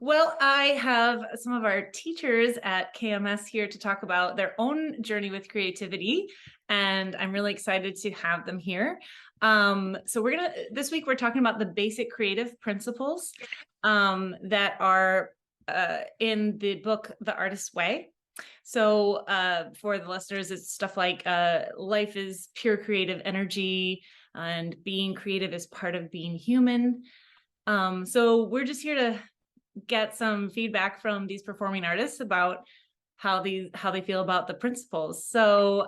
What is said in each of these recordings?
Well, I have some of our teachers at KMS here to talk about their own journey with creativity, and I'm really excited to have them here. So this week we're talking about the basic creative principles that are in the book, The Artist's Way. So for the listeners, it's stuff like life is pure creative energy and being creative is part of being human. So we're just here to get some feedback from these performing artists about how they feel about the principles. So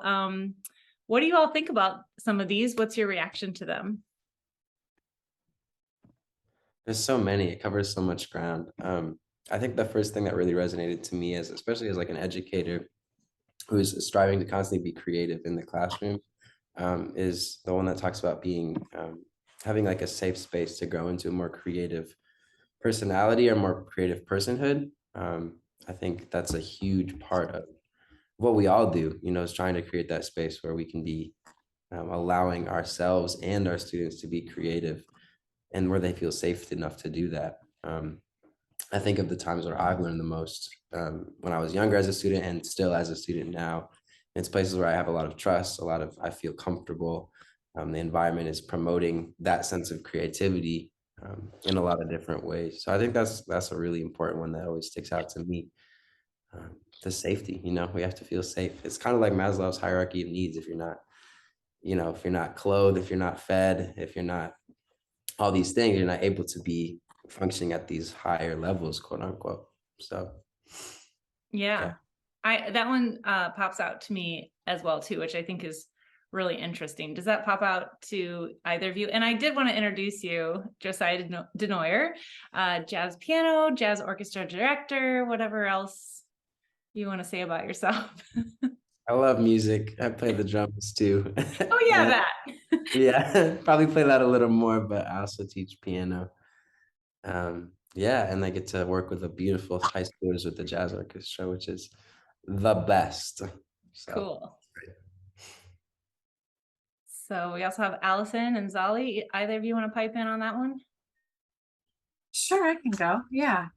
what do you all think about some of these? What's your reaction to them? There's so many. It covers so much ground. I think the first thing that really resonated to me, as especially as like an educator who's striving to constantly be creative in the classroom, is the one that talks about being having like a safe space to grow into a more creative personality or more creative personhood. I think that's a huge part of what we all do. Is trying to create that space where we can be allowing ourselves and our students to be creative and where they feel safe enough to do that. I think of the times where I've learned the most when I was younger as a student and still as a student now. It's places where I have a lot of trust, I feel comfortable. The environment is promoting that sense of creativity in a lot of different ways. So I think that's a really important one that always sticks out to me. The safety, we have to feel safe. It's kind of like Maslow's hierarchy of needs. If you're not clothed, if you're not fed, if you're not all these things, you're not able to be functioning at these higher levels, quote unquote. So yeah. Yeah, I that one pops out to me as well too, which I think is really interesting. Does that pop out to either of you? And I did want to introduce you, Josiah DeNooyer, jazz piano, jazz orchestra director, whatever else you want to say about yourself. I love music. I play the drums too. Oh yeah, And that. yeah, probably play that a little more, but I also teach piano. Yeah, and I get to work with the beautiful high schoolers with the jazz orchestra, which is the best. So Cool. So we also have Allison and Zollie. Either of you want to pipe in on that one? Sure, I can go. Yeah.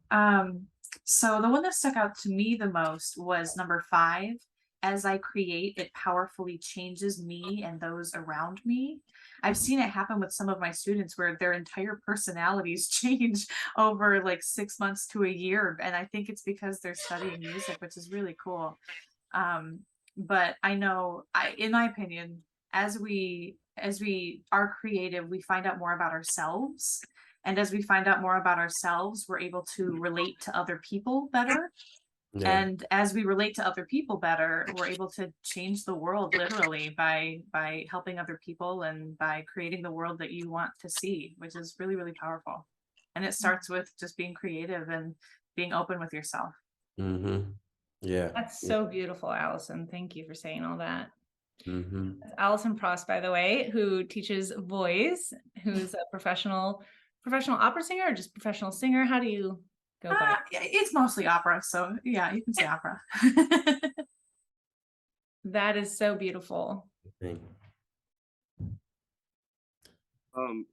So the one that stuck out to me the most was number 5. As I create, it powerfully changes me and those around me. I've seen it happen with some of my students where their entire personalities change over like 6 months to a year. And I think it's because they're studying music, which is really cool. But I know in my opinion, as we are creative, we find out more about ourselves, and as we find out more about ourselves, we're able to relate to other people better. yeah. And as we relate to other people better, we're able to change the world literally by helping other people and by creating the world that you want to see, which is really, really powerful. And it starts with just being creative and being open with yourself. Mm-hmm. Yeah. That's Yeah. so beautiful, Allison. Thank you for saying all that. Mm-hmm. That's Allison Prost, by the way, who teaches voice, who's a professional opera singer or just professional singer. How do you go by it? It's mostly opera, so yeah, you can say opera. That is so beautiful.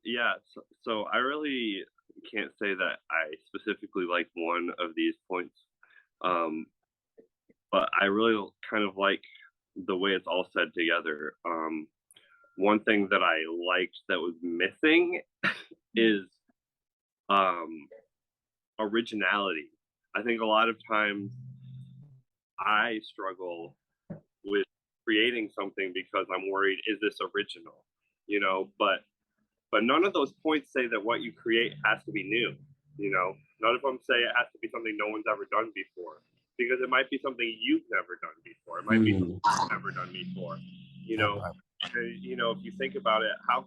Yeah, so I really can't say that I specifically like one of these points, um, but I really kind of like the way it's all said together. One thing that I liked that was missing is um, originality. I think a lot of times I struggle with creating something because I'm worried, is this original? But none of those points say that what you create has to be new. None of them say it has to be something no one's ever done before, because it might be something you've never done before. It might be something you've never done before. You know, if you think about it, how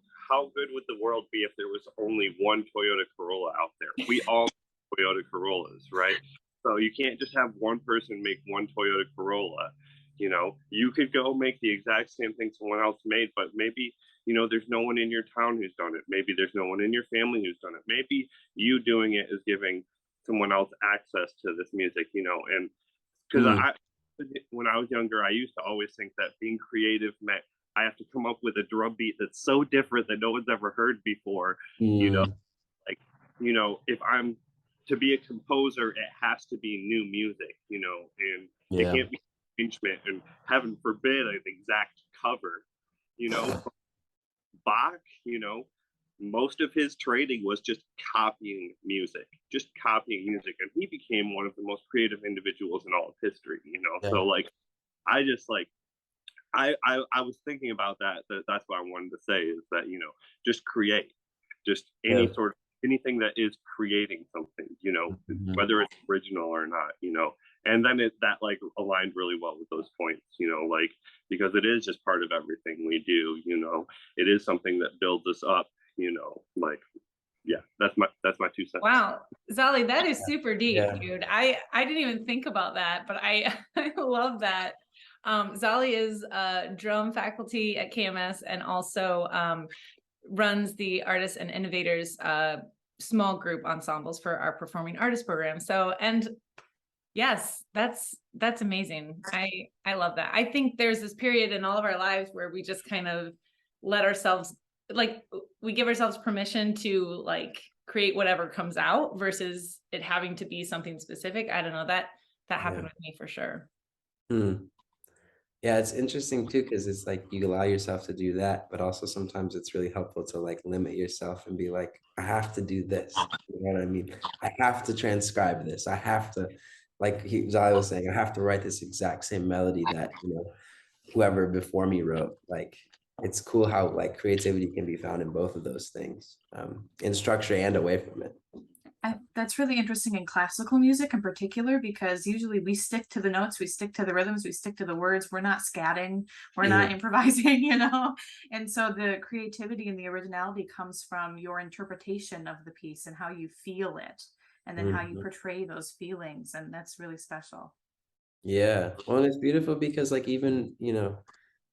good would the world be if there was only one Toyota Corolla out there? We all have Toyota Corollas, right? So you can't just have one person make one Toyota Corolla. You could go make the exact same thing someone else made, but maybe there's no one in your town who's done it. Maybe there's no one in your family who's done it. Maybe you doing it is giving someone else access to this music, and because when I was younger, I used to always think that being creative meant I have to come up with a drum beat that's so different that no one's ever heard before. Mm. Like, if I'm to be a composer, it has to be new music, you know, and it can't be arrangement, and heaven forbid an exact cover, you know. Bach, you know, most of his training was just copying music, and he became one of the most creative individuals in all of history, you know. So like, I just like, I was thinking about that's what I wanted to say, is that, you know, just create, just anything that is creating something, you know, whether it's original or not, you know. And then that like aligned really well with those points, you know, like, because it is just part of everything we do, you know. It is something that builds us up, you know, like, yeah, that's my 2 cents. Wow, Zollie, that is super deep, dude. I didn't even think about that, but I love that. Zollie is drum faculty at KMS, and also runs the Artists and Innovators small group ensembles for our performing artist program. So, and yes, that's amazing. I love that. I think there's this period in all of our lives where we just kind of let ourselves, like, we give ourselves permission to like create whatever comes out versus it having to be something specific. I don't know, that happened with me for sure. Yeah, it's interesting too, because it's like you allow yourself to do that, but also sometimes it's really helpful to like limit yourself and be like, I have to do this. You know what I mean? I have to transcribe this. I have to, like Zollie was saying, I have to write this exact same melody that, you know, whoever before me wrote. Like, it's cool how like creativity can be found in both of those things, in structure and away from it. That's really interesting in classical music in particular, because usually we stick to the notes, we stick to the rhythms, we stick to the words. We're not scatting, we're not improvising, you know. And so the creativity and the originality comes from your interpretation of the piece and how you feel it, and then how you portray those feelings. And that's really special. Yeah, well, and it's beautiful because like, even, you know,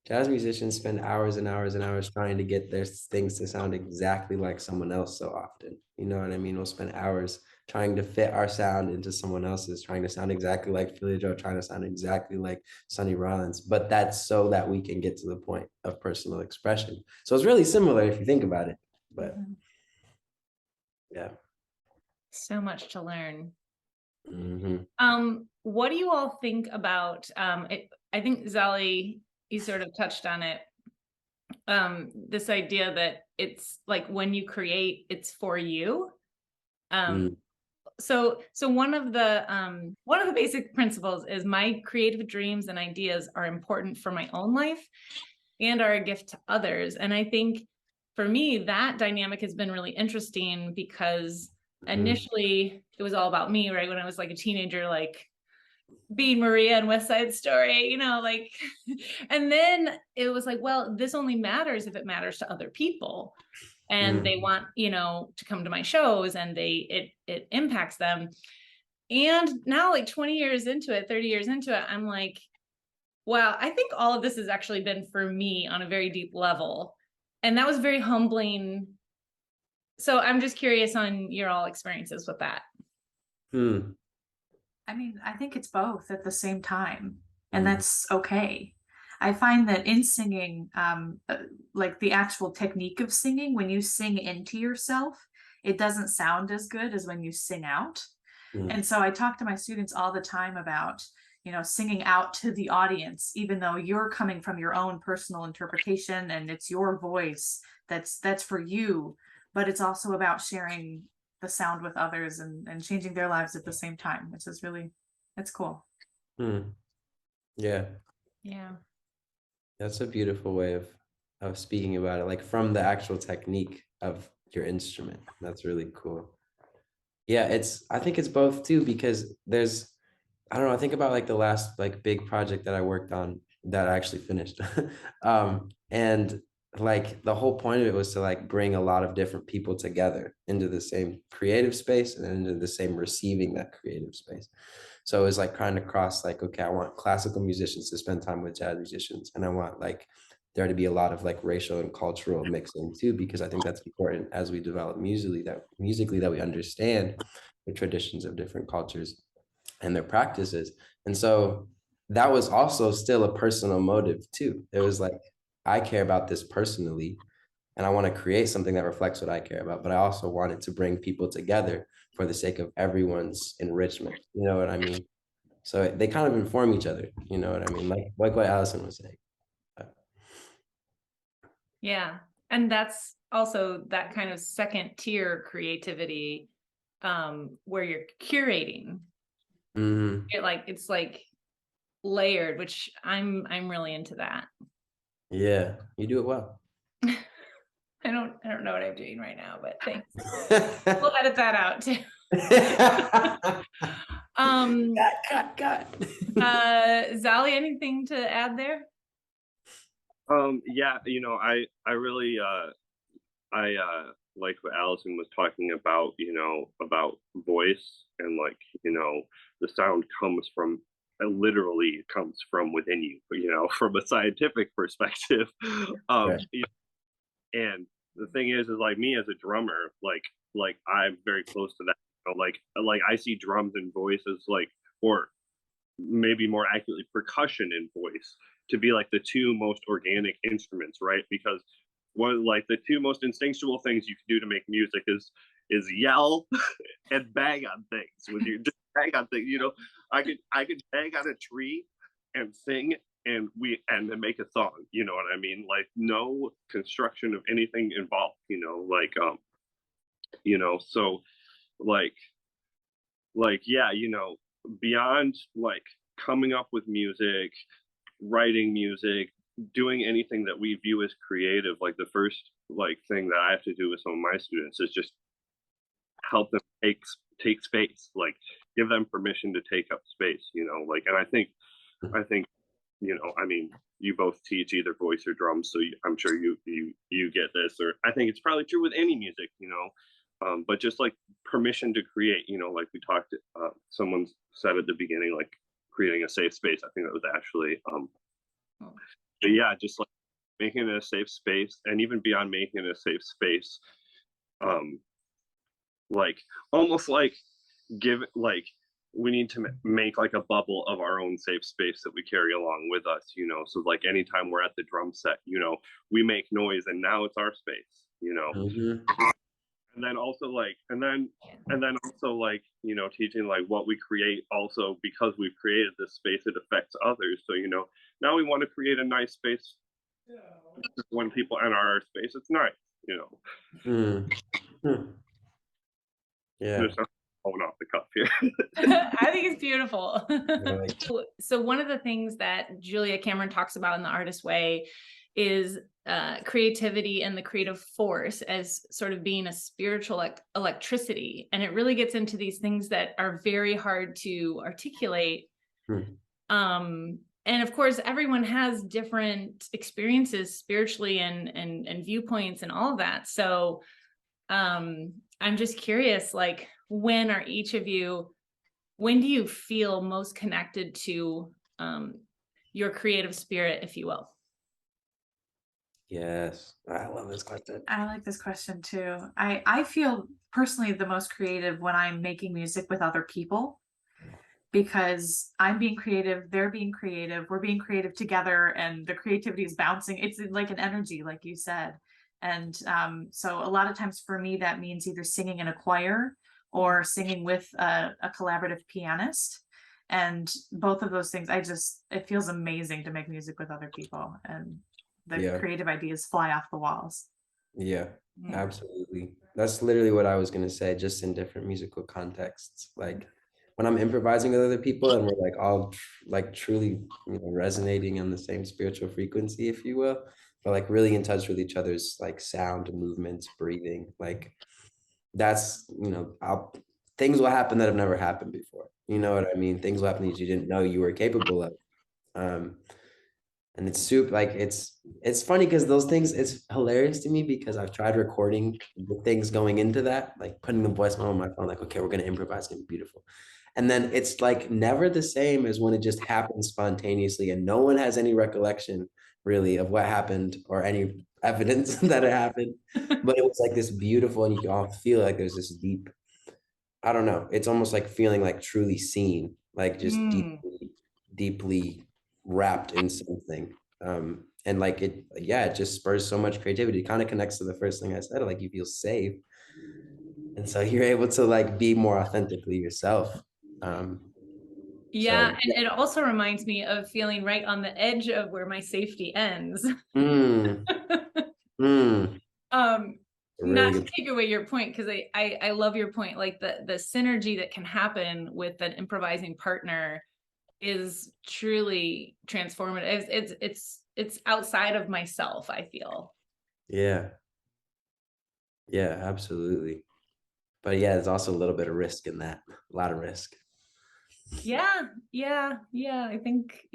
jazz musicians spend hours and hours and hours trying to get their things to sound exactly like someone else so often. You know what I mean? We'll spend hours trying to fit our sound into someone else's, trying to sound exactly like Philly Joe, trying to sound exactly like Sonny Rollins. But that's so that we can get to the point of personal expression. So it's really similar if you think about it. But yeah. So much to learn. Mm-hmm. What do you all think about, I think Zollie, you sort of touched on it, this idea that it's like when you create, it's for you. So one of the basic principles is my creative dreams and ideas are important for my own life and are a gift to others. And I think for me, that dynamic has been really interesting because initially it was all about me, right? When I was like a teenager, like being Maria in West Side Story, you know, like, and then it was like, well, this only matters if it matters to other people. And they want, you know, to come to my shows, and it impacts them. And now, like 20 years into it, 30 years into it, I'm like, wow, I think all of this has actually been for me on a very deep level. And that was very humbling. So I'm just curious on your all experiences with that. I mean, I think it's both at the same time, and that's okay. I find that in singing, like the actual technique of singing, when you sing into yourself, it doesn't sound as good as when you sing out. And so I talk to my students all the time about, you know, singing out to the audience, even though you're coming from your own personal interpretation and it's your voice that's for you, but it's also about sharing the sound with others and changing their lives at the same time, which is really, it's cool. Yeah. That's a beautiful way of speaking about it, like from the actual technique of your instrument. That's really cool. Yeah, I think it's both too, because I don't know, I think about like the last like big project that I worked on that I actually finished. And like the whole point of it was to like bring a lot of different people together into the same creative space and into the same receiving that creative space. So it was like trying to cross like, okay, I want classical musicians to spend time with jazz musicians, and I want like there to be a lot of like racial and cultural mixing too, because I think that's important as we develop musically that we understand the traditions of different cultures and their practices. And so that was also still a personal motive too. It was like, I care about this personally, and I want to create something that reflects what I care about, but I also wanted to bring people together for the sake of everyone's enrichment. You know what I mean? So they kind of inform each other. You know what I mean? Like what Allison was saying. Yeah. And that's also that kind of second tier creativity, where you're curating. Mhm. It's like layered, which I'm really into that. Yeah, you do it well. I don't know what I'm doing right now, but thanks. We'll edit that out too. Cut. Zollie, anything to add there? Yeah, I really like what Allison was talking about, about voice, and like, the sound comes from, literally comes from within you, from a scientific perspective. Right. And the thing is like, me as a drummer, like I'm very close to that. Like I see drums and voice as like, or maybe more accurately, percussion and voice to be like the two most organic instruments, right? Because one, like the two most instinctual things you can do to make music is yell and bang on things. With you just bang on things, I could bang on a tree and sing, and then make a song. You know what I mean? Like no construction of anything involved. So yeah, beyond like coming up with music, writing music, doing anything that we view as creative, like the first like thing that I have to do with some of my students is just help them take space, like give them permission to take up space, like. And I think I mean, you both teach either voice or drums, so I'm sure you get this, or I think it's probably true with any music, but just like permission to create, like we talked, someone said at the beginning, like creating a safe space. I think that was actually, but yeah, just like making it a safe space, and even beyond making it a safe space, like almost like we need to make like a bubble of our own safe space that we carry along with us, so like anytime we're at the drum set, we make noise, and now it's our space, Mhm. and then also like also like teaching like what we create, also because we've created this space, it affects others. So now we want to create a nice space. When people enter our space, it's nice. Mm. Hmm. Yeah. There's nothing going off the cuff here. I think it's beautiful. Like, So one of the things that Julia Cameron talks about in The Artist Way is creativity and the creative force as sort of being a spiritual electricity. And it really gets into these things that are very hard to articulate. And of course, everyone has different experiences spiritually and viewpoints and all of that. So I'm just curious, like, when do you feel most connected to your creative spirit, if you will? yes, I love this question. I like this question too. I feel personally the most creative when I'm making music with other people, because I'm being creative, they're being creative, we're being creative together, and the creativity is bouncing. It's like an energy, like you said. And so a lot of times for me, that means either singing in a choir or singing with a collaborative pianist. And both of those things, it feels amazing to make music with other people, and the Yeah. creative ideas fly off the walls. Yeah, Yeah. absolutely. That's literally what I was gonna say, just in different musical contexts. Like when I'm improvising with other people and we're like all like truly, resonating on the same spiritual frequency, if you will, but like really in touch with each other's like sound, movements, breathing. Like that's, things will happen that have never happened before. You know what I mean? Things will happen that you didn't know you were capable of. And it's super, like it's funny because those things, it's hilarious to me because I've tried recording the things going into that, like putting the voice on my phone, like, okay, we're gonna improvise, it's gonna be beautiful. And then it's like never the same as when it just happens spontaneously and no one has any recollection really of what happened or any evidence that it happened. But it was like this beautiful, and you can all feel like there's this deep, I don't know, it's almost like feeling like truly seen, like just deeply wrapped in something. And like it just spurs so much creativity. It kind of connects to the first thing I said, like you feel safe. And so you're able to like be more authentically yourself. Yeah, So and it also reminds me of feeling right on the edge of where my safety ends. mm, mm, Um, a really not to good. take away your point, because I love your point, like the synergy that can happen with an improvising partner is truly transformative. It's outside of myself, I feel. Yeah, yeah, absolutely. But yeah, there's also a little bit of risk in that, a lot of risk. Yeah, yeah. I think,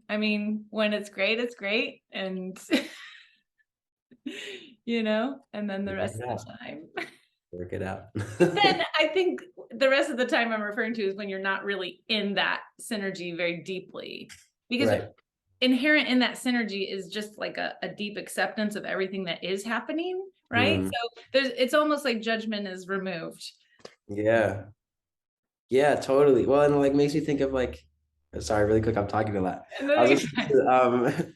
I mean, when it's great, and and then the rest of the time. Work it out. Then I think the rest of the time I'm referring to is when you're not really in that synergy very deeply. Because Right. inherent in that synergy is just like a deep acceptance of everything that is happening, right? Mm, So it's almost like judgment is removed. yeah. Yeah, totally. Well, and like makes me think of like, sorry, really quick, I'm talking a lot. And I then was you're listening to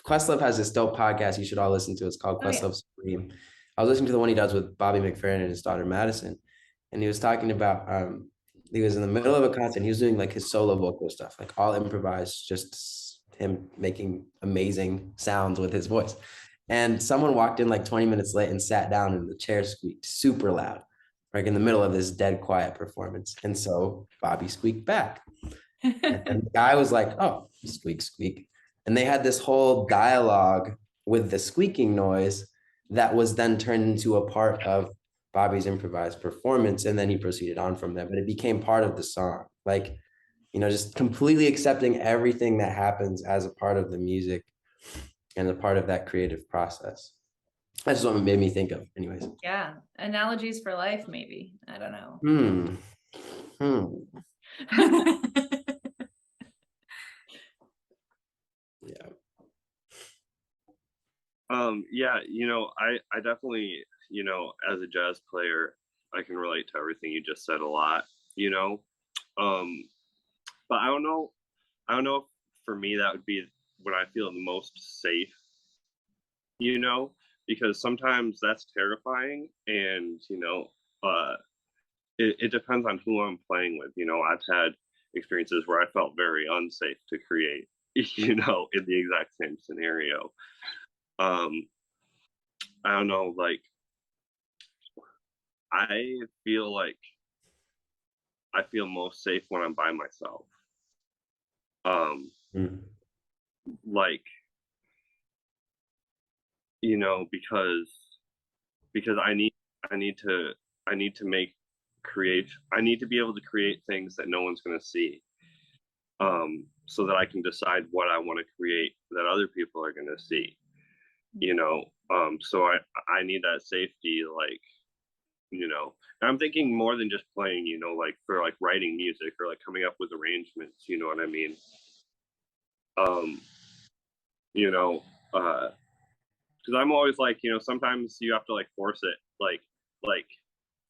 Questlove has this dope podcast you should all listen to. It's called oh yeah. Questlove Supreme. I was listening to the one he does with Bobby McFerrin and his daughter Madison, and he was talking about he was in the middle of a concert. He was doing like his solo vocal stuff, like all improvised, just him making amazing sounds with his voice. And someone walked in like 20 minutes late and sat down, and the chair squeaked super loud, like in the middle of this dead quiet performance. And so Bobby squeaked back. And the guy was like, oh, squeak, squeak. And they had this whole dialogue with the squeaking noise that was then turned into a part of Bobby's improvised performance. And then he proceeded on from there, but it became part of the song. Like, just completely accepting everything that happens as a part of the music and a part of that creative process. That's what it made me think of, anyways. Yeah, analogies for life, maybe. I don't know. Yeah. Yeah, I definitely, as a jazz player, I can relate to everything you just said a lot, but I don't know if for me that would be when I feel the most safe, because sometimes that's terrifying, and it depends on who I'm playing with. I've had experiences where I felt very unsafe to create, in the exact same scenario. I don't know, like I feel like I feel most safe when I'm by myself. Mm. Like, because I need to I need to be able to create things that no one's going to see. So that I can decide what I want to create that other people are going to see. So I need that safety, like, and I'm thinking more than just playing, like for like writing music or like coming up with arrangements, you know what I mean? You know, because I'm always like, sometimes you have to like force it. Like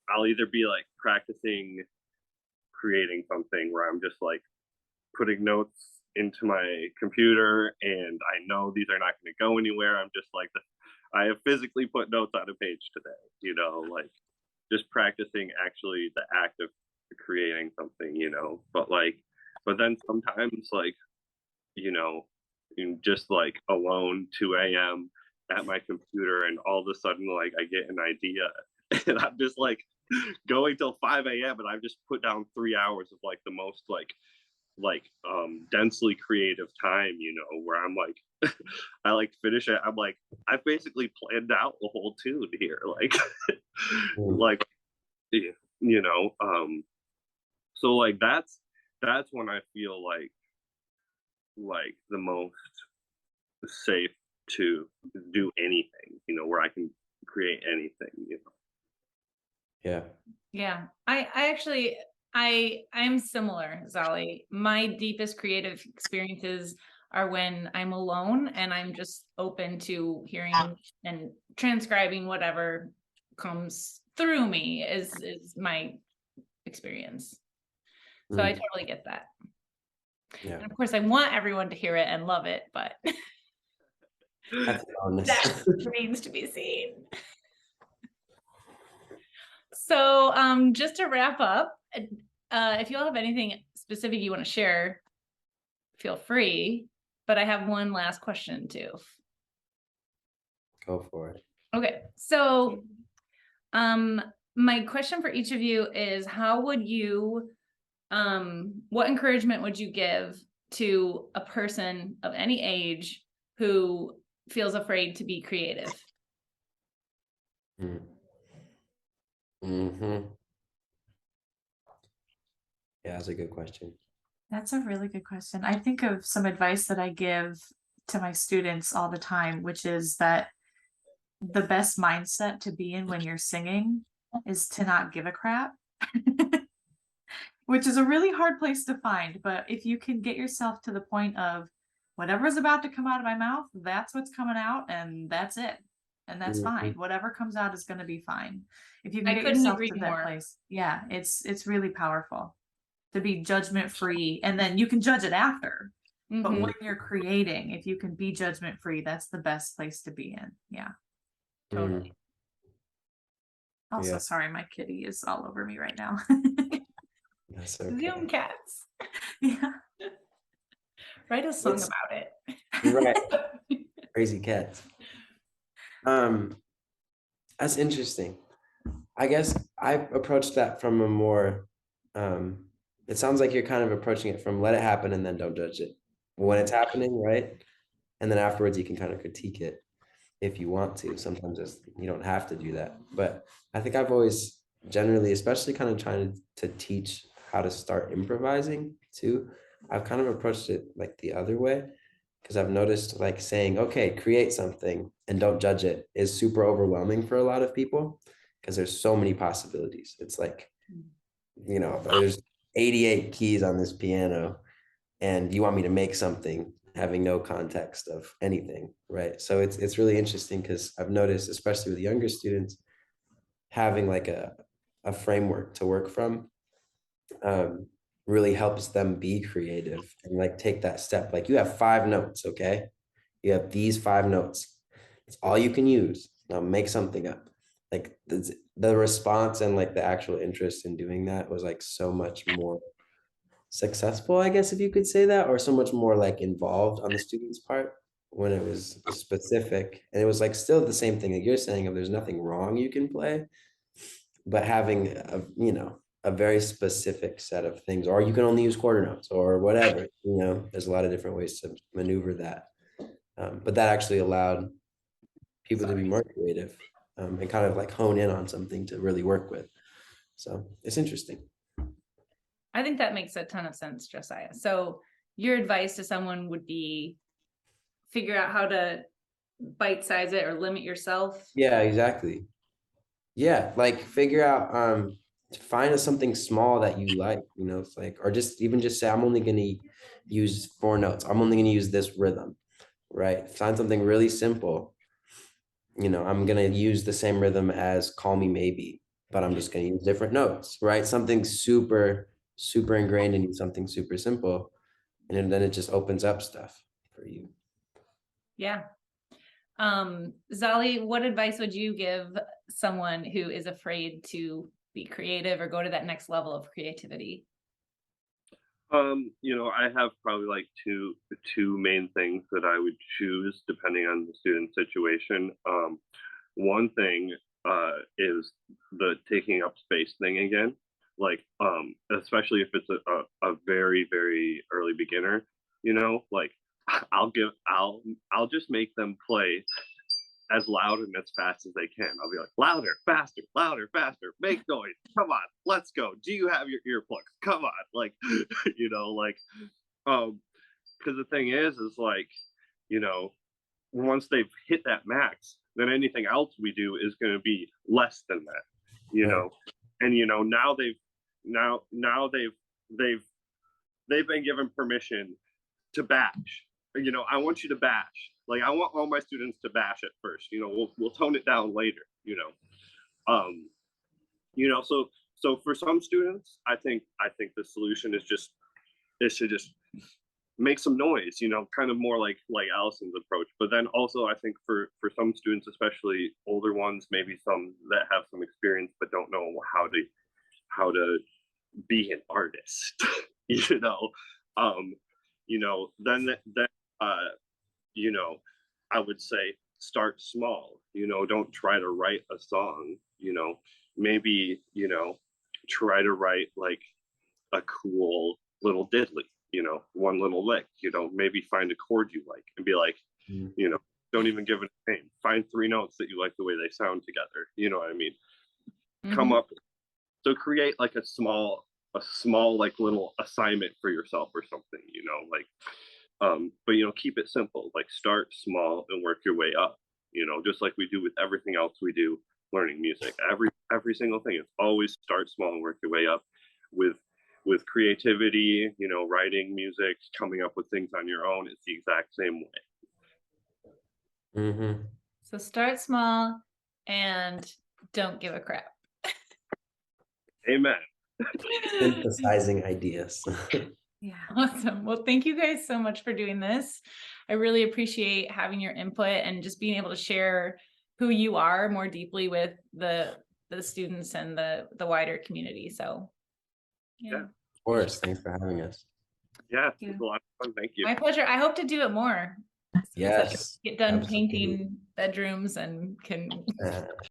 I'll either be like practicing creating something where I'm just like putting notes into my computer and I know these are not going to go anywhere. I'm just like, I have physically put notes on a page today, like just practicing actually the act of creating something, but then sometimes like, just like alone 2 a.m. at my computer and all of a sudden like I get an idea and I'm just like going till 5 a.m. and I've just put down 3 hours of like the most like densely creative time, where I'm like I like finish it. I'm like, I've basically planned out the whole tune here. Like like so like that's when I feel like the most safe to do anything, where I can create anything. Yeah. Yeah, I actually I'm similar, Zollie. My deepest creative experiences are when I'm alone and I'm just open to hearing and transcribing whatever comes through me is my experience. So I totally get that. Yeah. And of course I want everyone to hear it and love it, but That's a bonus. That remains to be seen. So just to wrap up, if you all have anything specific you want to share, feel free. But I have one last question too. Go for it. Okay, so my question for each of you is, how would you what encouragement would you give to a person of any age who feels afraid to be creative? Mm-hmm. Yeah, that's a good question. That's a really good question. I think of some advice that I give to my students all the time, which is that the best mindset to be in when you're singing is to not give a crap, which is a really hard place to find. But if you can get yourself to the point of whatever's about to come out of my mouth, that's what's coming out, and that's it. And that's fine. Whatever comes out is going to be fine. If you can I get couldn't yourself agree to that more. place, yeah, it's really powerful to be judgment free, and then you can judge it after. But Mhm. when you're creating, if you can be judgment free, that's the best place to be in. Yeah, Totally. also Yeah. sorry, my kitty is all over me right now. That's okay. Zoom cats. Yeah, Write a song It's- about it. Right. Crazy cats. That's interesting. I guess I approached that from a more, it sounds like you're kind of approaching it from let it happen and then don't judge it when it's happening, right? And then afterwards you can kind of critique it if you want to. Sometimes you don't have to do that. But I think I've always generally, especially kind of trying to teach how to start improvising too, I've kind of approached it like the other way, because I've noticed like saying, okay, create something and don't judge it is super overwhelming for a lot of people because there's so many possibilities. It's like, there's 88 keys on this piano and you want me to make something having no context of anything, right? So it's really interesting because I've noticed, especially with younger students, having like a framework to work from really helps them be creative and like take that step. Like you have 5 notes, okay? You have these 5 notes. It's all you can use. Now make something up. Like the response and like the actual interest in doing that was like so much more successful, I guess, if you could say that, or so much more like involved on the student's part when it was specific. And it was like still the same thing that you're saying of there's nothing wrong you can play, but having a very specific set of things, or you can only use quarter notes or whatever, there's a lot of different ways to maneuver that. But that actually allowed people to be more creative and kind of like hone in on something to really work with. So it's interesting. I think that makes a ton of sense, Josiah. So your advice to someone would be figure out how to bite size it or limit yourself. Yeah, exactly. Yeah, like figure out find something small that you like, it's like, or just even just say I'm only gonna use 4 notes. I'm only gonna use this rhythm, right? Find something really simple. I'm gonna use the same rhythm as Call Me Maybe, but I'm just gonna use different notes, right? Something super, super ingrained in you, something super simple. And then it just opens up stuff for you. Yeah. Zollie, what advice would you give someone who is afraid to be creative or go to that next level of creativity? I have probably like two main things that I would choose depending on the student situation. One thing is the taking up space thing again. Like especially if it's a very, very early beginner, like I'll just make them play as loud and as fast as they can. I'll be like, louder, faster, make noise. Come on, let's go. Do you have your earplugs? Come on. Like, because the thing is like, once they've hit that max, then anything else we do is going to be less than that, and now they've been given permission to bash. I want you to bash. Like I want all my students to bash at first. We'll tone it down later. So for some students, I think the solution is to just make some noise, you know, kind of more like Allison's approach. But then also I think for some students, especially older ones, maybe some that have some experience but don't know how to be an artist, you know, then you know, I would say start small, you know, don't try to write a song, you know, maybe, you know, try to write like a cool little diddly, you know, one little lick, you know, maybe find a chord you like and be like, you know, don't even give it a name. Find 3 notes that you like the way they sound together. You know what I mean? Come up. So create like a small like little assignment for yourself or something, you know, like but you know, keep it simple, like start small and work your way up, you know, just like we do with everything else we do learning music. Every single thing, it's always start small and work your way up. With creativity, you know, writing music, coming up with things on your own, it's the exact same way. So start small and don't give a crap. Amen. Synthesizing ideas. Yeah. Awesome. Well, thank you guys so much for doing this. I really appreciate having your input and just being able to share who you are more deeply with the students and the wider community. So Yeah. Of course. Thanks for having us. Yeah, it was a lot of fun. Thank you. My pleasure. I hope to do it more. Yes. Get done Absolutely. painting bedrooms and can